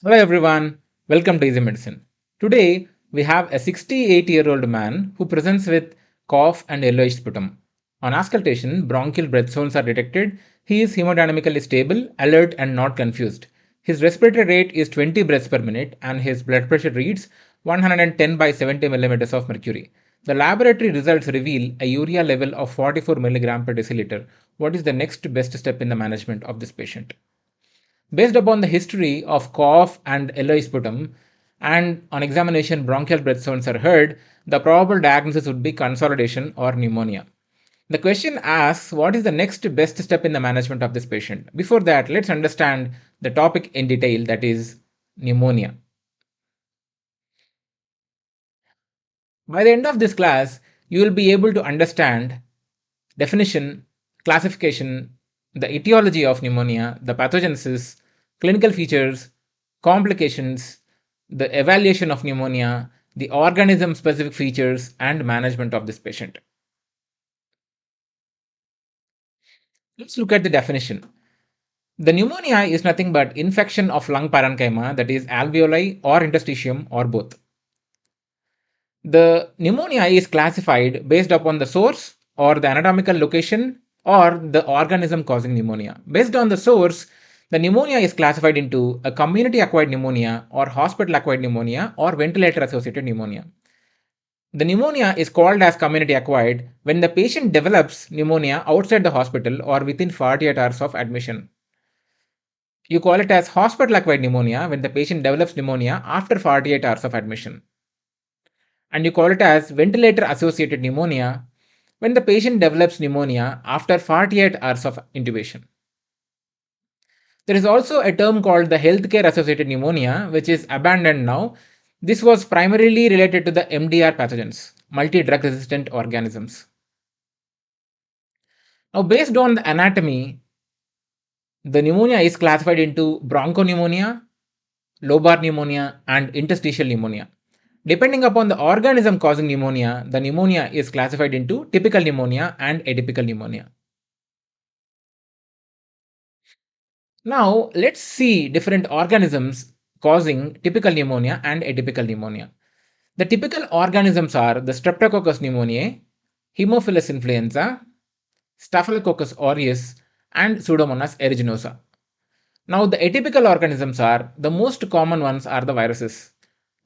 Hello everyone, welcome to Easy Medicine. Today we have a 68-year-old man who presents with cough and yellowish sputum. On auscultation, bronchial breath zones are detected. He is hemodynamically stable, alert, and not confused. His respiratory rate is 20 breaths per minute and his blood pressure reads 110 by 70 millimeters of mercury. The laboratory results reveal a urea level of 44 milligram per deciliter. What is the next best step in the management of this patient? Based upon the history of cough and yellowish sputum, and on examination bronchial breath sounds are heard, the probable diagnosis would be consolidation or pneumonia. The question asks what is the next best step in the management of this patient. Before that, let's understand the topic in detail, that is pneumonia. By the end of this class, you will be able to understand definition, classification, the etiology of pneumonia, the pathogenesis, clinical features, complications, the evaluation of pneumonia, the organism specific features, and management of this patient. Let's look at the definition. The pneumonia is nothing but infection of lung parenchyma, that is alveoli or interstitium or both. The pneumonia is classified based upon the source or the anatomical location or the organism causing pneumonia. Based on the source, the pneumonia is classified into a community acquired pneumonia or hospital acquired pneumonia or ventilator associated pneumonia. The pneumonia is called as community acquired when the patient develops pneumonia outside the hospital or within 48 hours of admission. You call it as hospital acquired pneumonia when the patient develops pneumonia after 48 hours of admission. And you call it as ventilator associated pneumonia when the patient develops pneumonia after 48 hours of intubation. There is also a term called the healthcare associated pneumonia, which is abandoned now. This was primarily related to the MDR pathogens, multi drug resistant organisms. Now, based on the anatomy, the pneumonia is classified into bronchopneumonia, lobar pneumonia, and interstitial pneumonia. Depending upon the organism causing pneumonia, the pneumonia is classified into typical pneumonia and atypical pneumonia. Now, let's see different organisms causing typical pneumonia and atypical pneumonia. The typical organisms are the Streptococcus pneumoniae, Haemophilus influenza, Staphylococcus aureus, and Pseudomonas aeruginosa. Now, the atypical organisms are the most common ones are the viruses,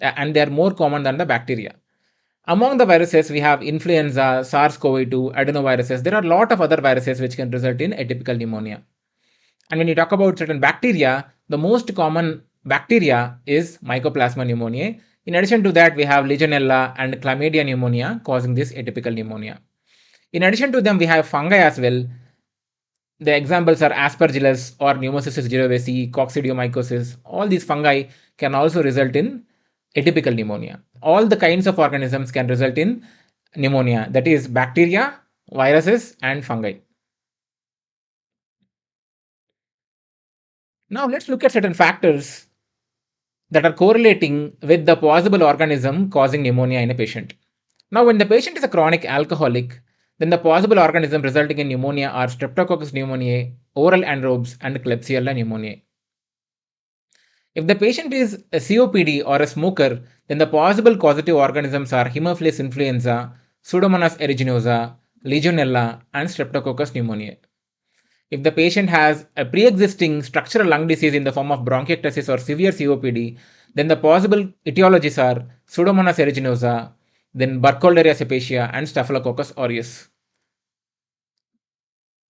and they are more common than the bacteria. Among the viruses, we have influenza, SARS-CoV-2, adenoviruses. There are a lot of other viruses which can result in atypical pneumonia. And when you talk about certain bacteria, the most common bacteria is Mycoplasma pneumoniae. In addition to that, we have Legionella and Chlamydia pneumonia causing this atypical pneumonia. In addition to them, we have fungi as well. The examples are Aspergillus or Pneumocystis jirovecii, Coccidiomycosis. All these fungi can also result in atypical pneumonia. All the kinds of organisms can result in pneumonia, that is bacteria, viruses, and fungi. Now let's look at certain factors that are correlating with the possible organism causing pneumonia in a patient. Now, when the patient is a chronic alcoholic, then the possible organism resulting in pneumonia are Streptococcus pneumoniae, oral anaerobes, and Klebsiella pneumoniae. If the patient is a COPD or a smoker, then the possible causative organisms are Haemophilus influenza, Pseudomonas aeruginosa, Legionella, and Streptococcus pneumoniae. If the patient has a pre-existing structural lung disease in the form of bronchiectasis or severe COPD, then the possible etiologies are Pseudomonas aeruginosa, then Burkholderia cepacia, and Staphylococcus aureus.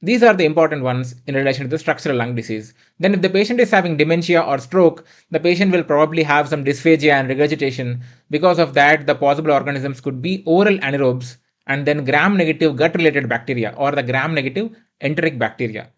These are the important ones in relation to the structural lung disease. Then if the patient is having dementia or stroke, the patient will probably have some dysphagia and regurgitation. Because of that, the possible organisms could be oral anaerobes and then gram-negative gut-related bacteria or the gram-negative enteric bacteria.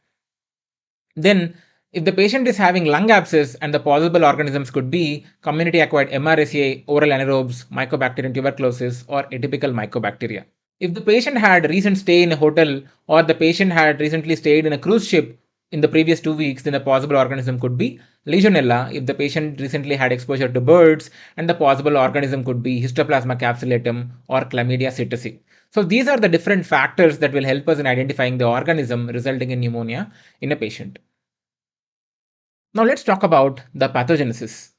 Then, if the patient is having lung abscess and the possible organisms could be community acquired MRSA, oral anaerobes, Mycobacterium tuberculosis, or atypical mycobacteria. If the patient had recent stay in a hotel or the patient had recently stayed in a cruise ship in the previous 2 weeks, then the possible organism could be Legionella. If the patient recently had exposure to birds, and the possible organism could be Histoplasma capsulatum or Chlamydia psittaci. So these are the different factors that will help us in identifying the organism resulting in pneumonia in a patient. Now let's talk about the pathogenesis.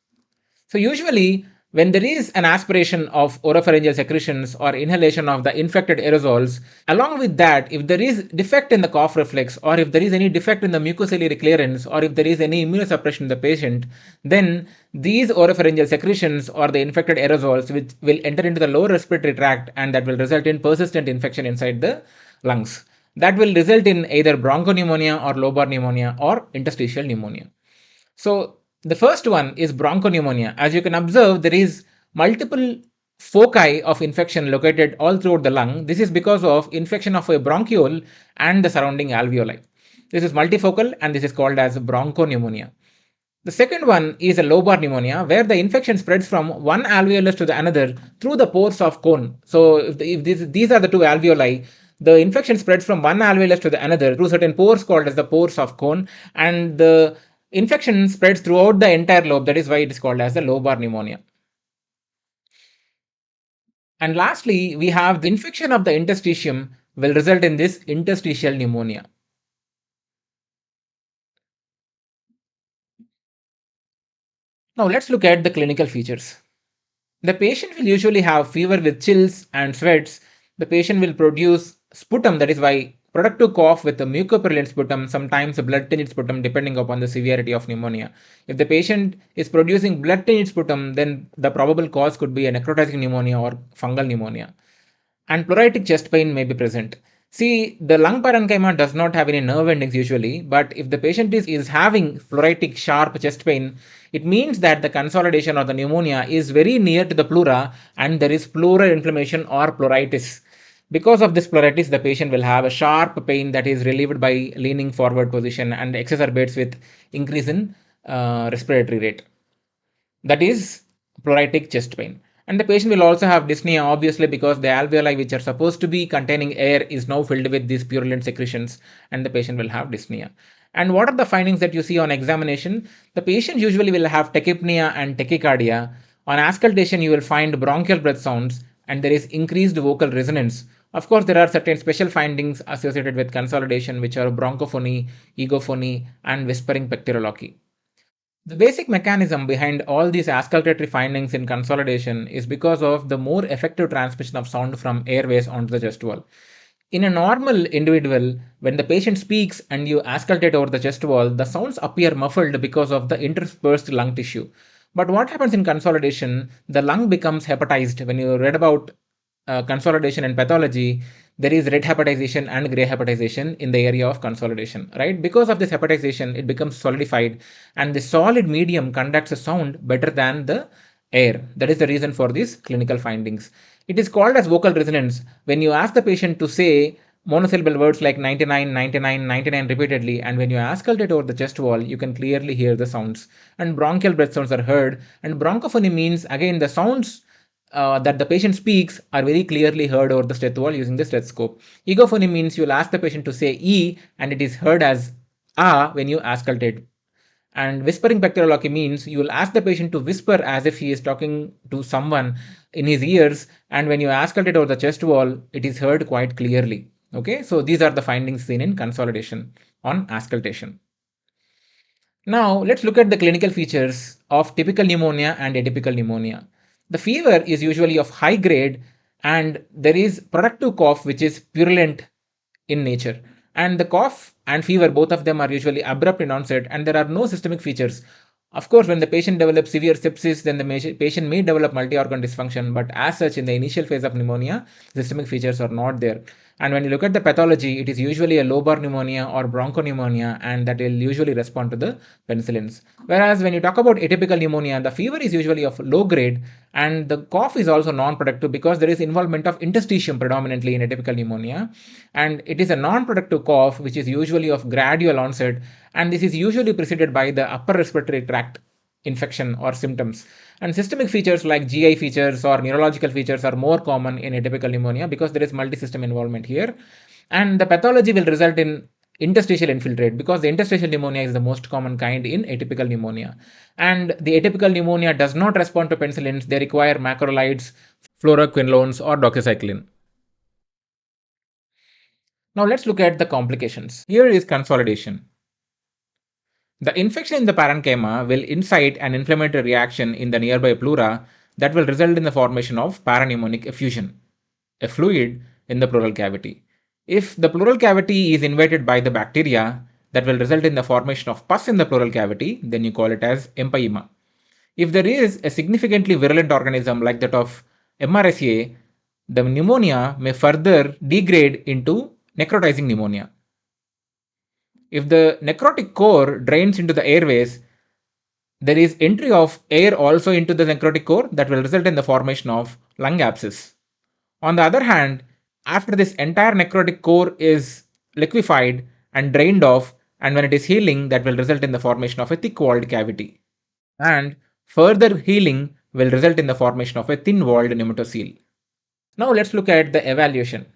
So usually, when there is an aspiration of oropharyngeal secretions or inhalation of the infected aerosols, along with that, if there is defect in the cough reflex, or if there is any defect in the mucociliary clearance, or if there is any immunosuppression in the patient, then these oropharyngeal secretions or the infected aerosols which will enter into the lower respiratory tract, and that will result in persistent infection inside the lungs. That will result in either bronchopneumonia or lobar pneumonia or interstitial pneumonia. So the first one is bronchopneumonia. As you can observe, there is multiple foci of infection located all throughout the lung. This is because of infection of a bronchiole and the surrounding alveoli. This is multifocal and this is called as bronchopneumonia. The second one is a lobar pneumonia, where the infection spreads from one alveolus to the another through the pores of cone. So, if these are the two alveoli, the infection spreads from one alveolus to the another through certain pores called as the pores of cone, and the infection spreads throughout the entire lobe. That is why it is called as the lobar pneumonia. And lastly, we have the infection of the interstitium will result in this interstitial pneumonia. Now, let's look at the clinical features. The patient will usually have fever with chills and sweats. The patient will produce sputum, that is why productive cough with a mucopurulent sputum, sometimes a blood tinged sputum, depending upon the severity of pneumonia. If the patient is producing blood tinged sputum, then the probable cause could be a necrotizing pneumonia or fungal pneumonia, and pleuritic chest pain may be present. See, the lung parenchyma does not have any nerve endings usually, but if the patient is having pleuritic sharp chest pain, it means that the consolidation or the pneumonia is very near to the pleura and there is pleural inflammation or pleuritis. Because of this pleuritis, the patient will have a sharp pain that is relieved by leaning forward position and exacerbates with increase in respiratory rate. That is pleuritic chest pain. And the patient will also have dyspnea, obviously, because the alveoli, which are supposed to be containing air, is now filled with these purulent secretions, and the patient will have dyspnea. And what are the findings that you see on examination? The patient usually will have tachypnea and tachycardia. On auscultation, you will find bronchial breath sounds, and there is increased vocal resonance. Of course, there are certain special findings associated with consolidation, which are bronchophony, egophony, and whispering pectoraloquy. The basic mechanism behind all these auscultatory findings in consolidation is because of the more effective transmission of sound from airways onto the chest wall. In a normal individual, when the patient speaks and you auscultate over the chest wall, the sounds appear muffled because of the interspersed lung tissue. But what happens in consolidation? The lung becomes hepatized. When you read about consolidation and pathology, there is red hepatization and gray hepatization in the area of consolidation, right? Because of this hepatization, it becomes solidified, and the solid medium conducts a sound better than the air. That is the reason for these clinical findings. It is called as vocal resonance. When you ask the patient to say monosyllable words like 99, 99, 99 repeatedly, and when you auscultate over the chest wall, you can clearly hear the sounds. And bronchial breath sounds are heard. And bronchophony means, again, the sounds that the patient speaks are very clearly heard over the steth wall using the stethoscope. Egophony means you will ask the patient to say E and it is heard as A when you auscultate. And whispering pectoraloquy means you will ask the patient to whisper as if he is talking to someone in his ears, and when you auscultate over the chest wall, it is heard quite clearly. Okay, so these are the findings seen in consolidation on auscultation. Now, let's look at the clinical features of typical pneumonia and atypical pneumonia. The fever is usually of high grade, and there is productive cough which is purulent in nature. And the cough and fever, both of them are usually abrupt in onset, and there are no systemic features. Of course, when the patient develops severe sepsis, then the patient may develop multi organ dysfunction, but as such, in the initial phase of pneumonia, systemic features are not there. And when you look at the pathology, it is usually a lobar pneumonia or bronchopneumonia, and that will usually respond to the penicillins. Whereas when you talk about atypical pneumonia, the fever is usually of low grade, and the cough is also non-productive because there is involvement of interstitium predominantly in atypical pneumonia, and it is a non-productive cough which is usually of gradual onset, and this is usually preceded by the upper respiratory tract infection or symptoms. And systemic features like GI features or neurological features are more common in atypical pneumonia because there is multi-system involvement here. And the pathology will result in interstitial infiltrate because the interstitial pneumonia is the most common kind in atypical pneumonia. And the atypical pneumonia does not respond to penicillins, they require macrolides, fluoroquinolones, or doxycycline. Now let's look at the complications. Here is consolidation. The infection in the parenchyma will incite an inflammatory reaction in the nearby pleura that will result in the formation of parapneumonic effusion, a fluid in the pleural cavity. If the pleural cavity is invaded by the bacteria, that will result in the formation of pus in the pleural cavity, then you call it as empyema. If there is a significantly virulent organism like that of MRSA, the pneumonia may further degrade into necrotizing pneumonia. If the necrotic core drains into the airways, there is entry of air also into the necrotic core that will result in the formation of lung abscess. On the other hand, after this entire necrotic core is liquefied and drained off, and when it is healing, that will result in the formation of a thick walled cavity. And further healing will result in the formation of a thin walled pneumatocoel. Now let's look at the evaluation.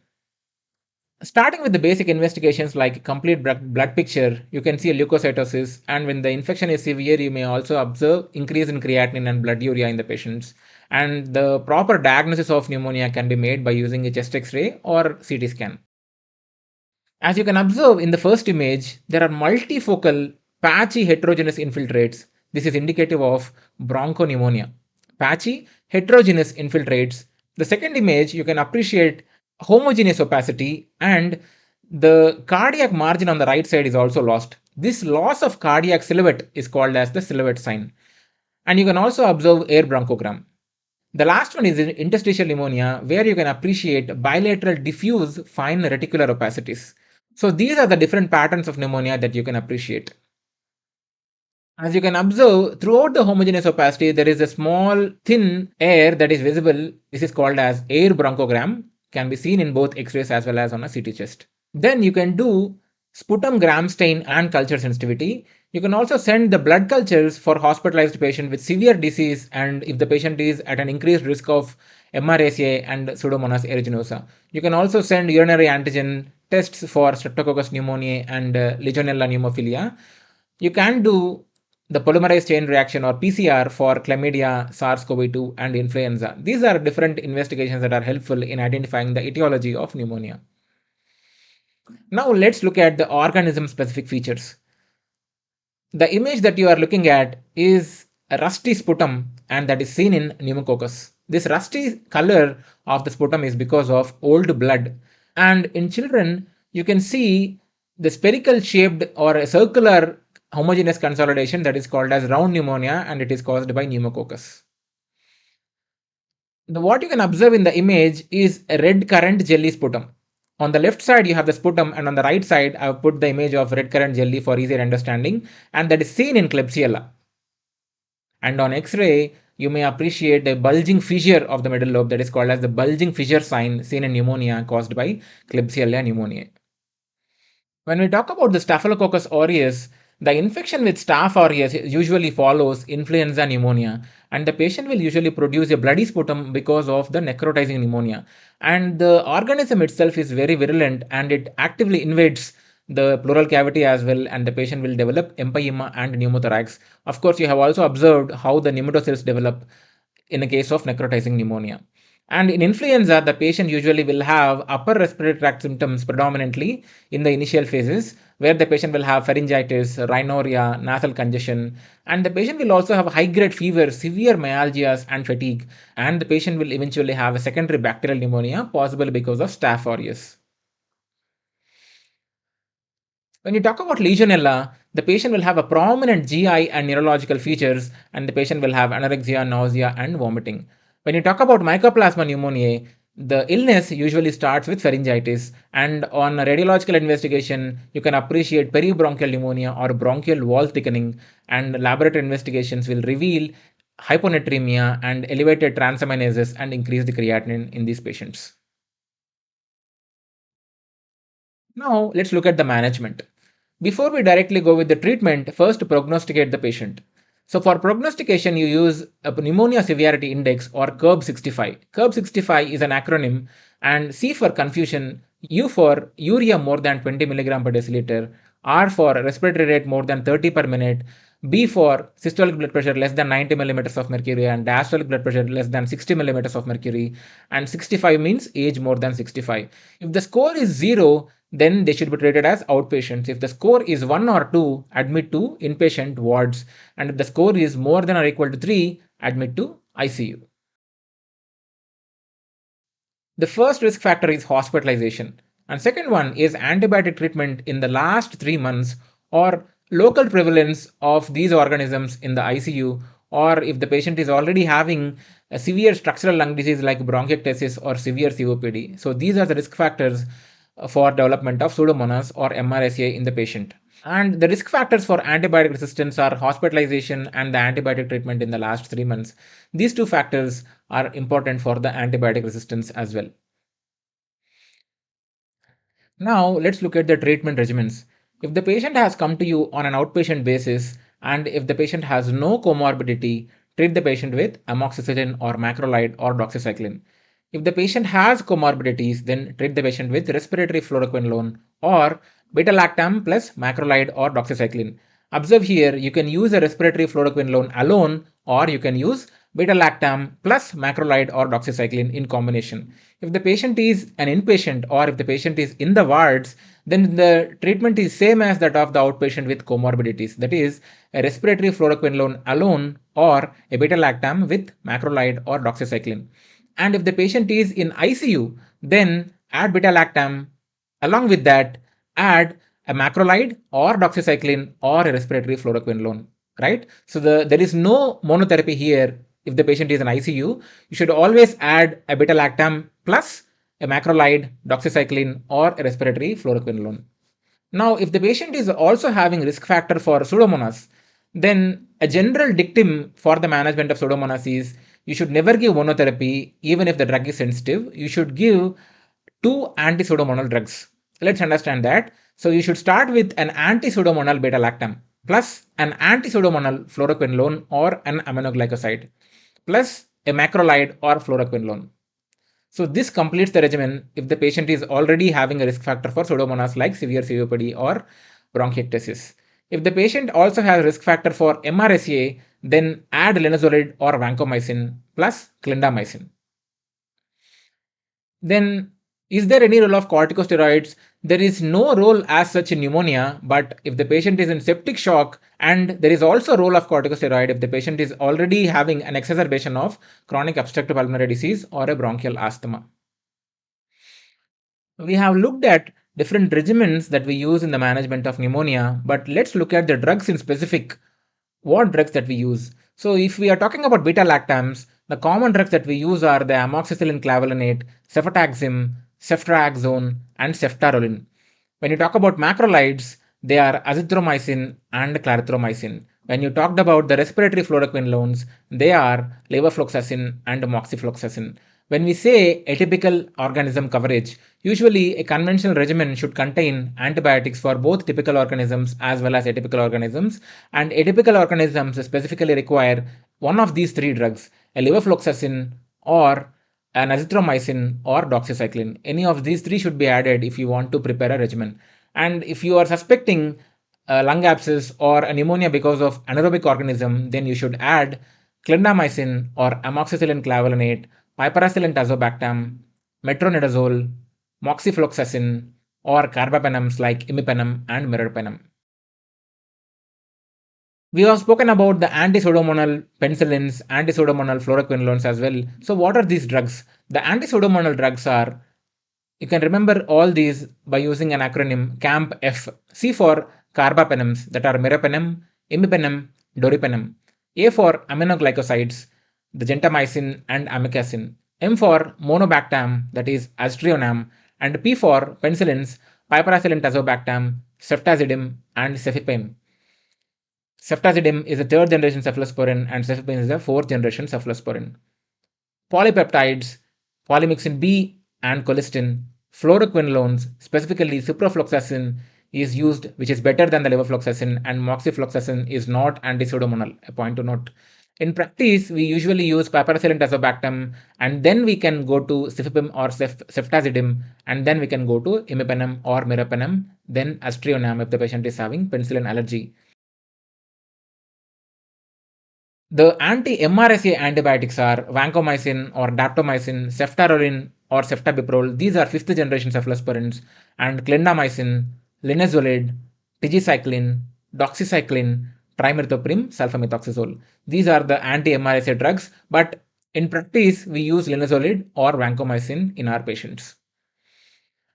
Starting with the basic investigations like complete blood picture, you can see a leukocytosis, and when the infection is severe, you may also observe increase in creatinine and blood urea in the patients. And the proper diagnosis of pneumonia can be made by using a chest X-ray or CT scan. As you can observe in the first image, there are multifocal patchy heterogeneous infiltrates. This is indicative of bronchopneumonia. Patchy heterogeneous infiltrates. The second image, you can appreciate homogeneous opacity, and the cardiac margin on the right side is also lost. This loss of cardiac silhouette is called as the silhouette sign. And you can also observe air bronchogram. The last one is interstitial pneumonia, where you can appreciate bilateral diffuse fine reticular opacities. So these are the different patterns of pneumonia that you can appreciate. As you can observe, throughout the homogeneous opacity, there is a small thin air that is visible. This is called as air bronchogram, can be seen in both X-rays as well as on a CT chest. Then you can do sputum gram stain and culture sensitivity. You can also send the blood cultures for hospitalized patient with severe disease, and if the patient is at an increased risk of MRSA and Pseudomonas aeruginosa. You can also send urinary antigen tests for Streptococcus pneumoniae and Legionella pneumophilia. You can do the polymerase chain reaction or PCR for chlamydia, SARS-CoV-2 and influenza. These are different investigations that are helpful in identifying the etiology of pneumonia. Now let's look at the organism-specific features. The image that you are looking at is a rusty sputum, and that is seen in pneumococcus. This rusty color of the sputum is because of old blood. And in children, you can see the spherical shaped or a circular homogeneous consolidation that is called as round pneumonia, and it is caused by pneumococcus. What you can observe in the image is a red currant jelly sputum. On the left side, you have the sputum, and on the right side, I have put the image of red currant jelly for easier understanding, and that is seen in Klebsiella. And on X-ray, you may appreciate a bulging fissure of the middle lobe that is called as the bulging fissure sign seen in pneumonia caused by Klebsiella pneumoniae. When we talk about the Staphylococcus aureus, the infection with Staph aureus usually follows influenza pneumonia, and the patient will usually produce a bloody sputum because of the necrotizing pneumonia. And the organism itself is very virulent, and it actively invades the pleural cavity as well, and the patient will develop empyema and pneumothorax. Of course, you have also observed how the pneumatocells develop in the case of necrotizing pneumonia. And in influenza, the patient usually will have upper respiratory tract symptoms predominantly in the initial phases, where the patient will have pharyngitis, rhinorrhea, nasal congestion, and the patient will also have high grade fever, severe myalgias, and fatigue. And the patient will eventually have a secondary bacterial pneumonia, possibly because of Staph aureus. When you talk about Legionella, the patient will have a prominent GI and neurological features, and the patient will have anorexia, nausea, and vomiting. When you talk about Mycoplasma pneumoniae, the illness usually starts with pharyngitis, and on radiological investigation, you can appreciate peribronchial pneumonia or bronchial wall thickening, and laboratory investigations will reveal hyponatremia and elevated transaminases and increased creatinine in these patients. Now, let's look at the management. Before we directly go with the treatment, first prognosticate the patient. So, for prognostication, you use a pneumonia severity index or CURB 65. CURB 65 is an acronym, and C for confusion, U for urea more than 20 milligram per deciliter, R for respiratory rate more than 30 per minute, B for systolic blood pressure less than 90 millimeters of mercury, and diastolic blood pressure less than 60 millimeters of mercury, and 65 means age more than 65. If the score is 0, then they should be treated as outpatients. If the score is 1 or 2, admit to inpatient wards, and if the score is more than or equal to 3, admit to ICU. The first risk factor is hospitalization, and second one is antibiotic treatment in the last 3 months or local prevalence of these organisms in the ICU, or if the patient is already having a severe structural lung disease like bronchiectasis or severe COPD. So these are the risk factors for development of Pseudomonas or MRSA in the patient. And the risk factors for antibiotic resistance are hospitalization and the antibiotic treatment in the last 3 months. These two factors are important for the antibiotic resistance as well. Now, let's look at the treatment regimens. If the patient has come to you on an outpatient basis and if the patient has no comorbidity, treat the patient with amoxicillin or macrolide or doxycycline. If the patient has comorbidities, then treat the patient with respiratory fluoroquinolone or beta-lactam plus macrolide or doxycycline. Observe here, you can use a respiratory fluoroquinolone alone or you can use beta-lactam plus macrolide or doxycycline in combination. If the patient is an inpatient or if the patient is in the wards, then the treatment is same as that of the outpatient with comorbidities. That is a respiratory fluoroquinolone alone or a beta-lactam with macrolide or doxycycline. And if the patient is in ICU, then add beta-lactam. Along with that, add a macrolide or doxycycline or a respiratory fluoroquinolone, right? So there is no monotherapy here. If the patient is in ICU, you should always add a beta-lactam plus a macrolide, doxycycline, or a respiratory fluoroquinolone. Now, if the patient is also having risk factor for Pseudomonas, then a general dictum for the management of Pseudomonas is you should never give monotherapy even if the drug is sensitive. You should give two anti-pseudomonal drugs. Let's understand that. So you should start with an anti-pseudomonal beta-lactam plus an anti-pseudomonal fluoroquinolone or an aminoglycoside plus a macrolide or fluoroquinolone. So this completes the regimen if the patient is already having a risk factor for Pseudomonas like severe COPD or bronchiectasis. If the patient also has risk factor for MRSA, then add linezolid or vancomycin plus clindamycin. Then, is there any role of corticosteroids? There is no role as such in pneumonia, but if the patient is in septic shock, and there is also a role of corticosteroid if the patient is already having an exacerbation of chronic obstructive pulmonary disease or a bronchial asthma. We have looked at different regimens that we use in the management of pneumonia, but let's look at the drugs in specific. What drugs that we use? So, if we are talking about beta lactams, the common drugs that we use are the amoxicillin clavulanate, cefotaxime, ceftriaxone, and ceftaroline. When you talk about macrolides, they are azithromycin and clarithromycin. When you talked about the respiratory fluoroquinolones, they are levofloxacin and moxifloxacin. When we say atypical organism coverage, usually a conventional regimen should contain antibiotics for both typical organisms as well as atypical organisms, and atypical organisms specifically require one of these three drugs, a levofloxacin or an azithromycin or doxycycline. Any of these three should be added if you want to prepare a regimen. And if you are suspecting lung abscess or a pneumonia because of anaerobic organism, then you should add clindamycin or amoxicillin clavulanate, piperacillin tazobactam, metronidazole, moxifloxacin, or carbapenems like imipenem and meropenem. We have spoken about the anti-pseudomonal penicillins, anti-pseudomonal fluoroquinolones as well. So what are these drugs? The anti-pseudomonal drugs are, you can remember all these by using an acronym CAMP-F. C for carbapenems, that are meropenem, imipenem, doripenem. A for aminoglycosides, the gentamicin and amikacin. M for monobactam, that is aztreonam. And P for penicillins, piperacillin tazobactam, ceftazidime, and cefepime. Ceftazidime is a third generation cephalosporin and cefepime is a fourth generation cephalosporin. Polypeptides, polymyxin B and colistin, fluoroquinolones, specifically ciprofloxacin is used, which is better than the levofloxacin, and moxifloxacin is not anti-pseudomonal, a point to note. In practice, we usually use piperacillin tazobactam, and then we can go to cefepime or ceftazidime, and then we can go to imipenem or meropenem, then aztreonam if the patient is having penicillin allergy. The anti-MRSA antibiotics are vancomycin or daptomycin, ceftaroline, or ceftabiprole. These are fifth generation cephalosporins, and clindamycin, linezolid, tigecycline, doxycycline, trimethoprim, sulfamethoxazole. These are the anti-MRSA drugs, but in practice, we use linezolid or vancomycin in our patients.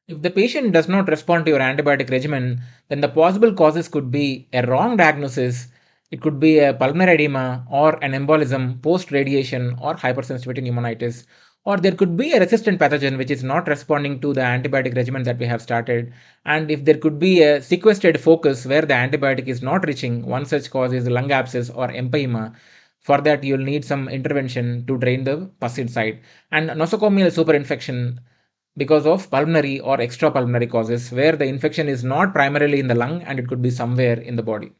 If the patient does not respond to your antibiotic regimen, then the possible causes could be a wrong diagnosis, it could be a pulmonary edema or an embolism post radiation or hypersensitivity pneumonitis, or there could be a resistant pathogen which is not responding to the antibiotic regimen that we have started. And if there could be a sequestered focus where the antibiotic is not reaching, one such cause is lung abscess or empyema. For that, you'll need some intervention to drain the pus inside. And nosocomial superinfection because of pulmonary or extrapulmonary causes where the infection is not primarily in the lung and it could be somewhere in the body.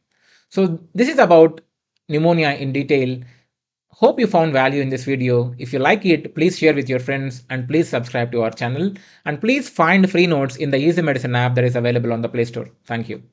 So this is about pneumonia in detail. Hope you found value in this video. If you like it, please share with your friends and please subscribe to our channel, and please find free notes in the Easy Medicine app that is available on the Play Store. Thank you.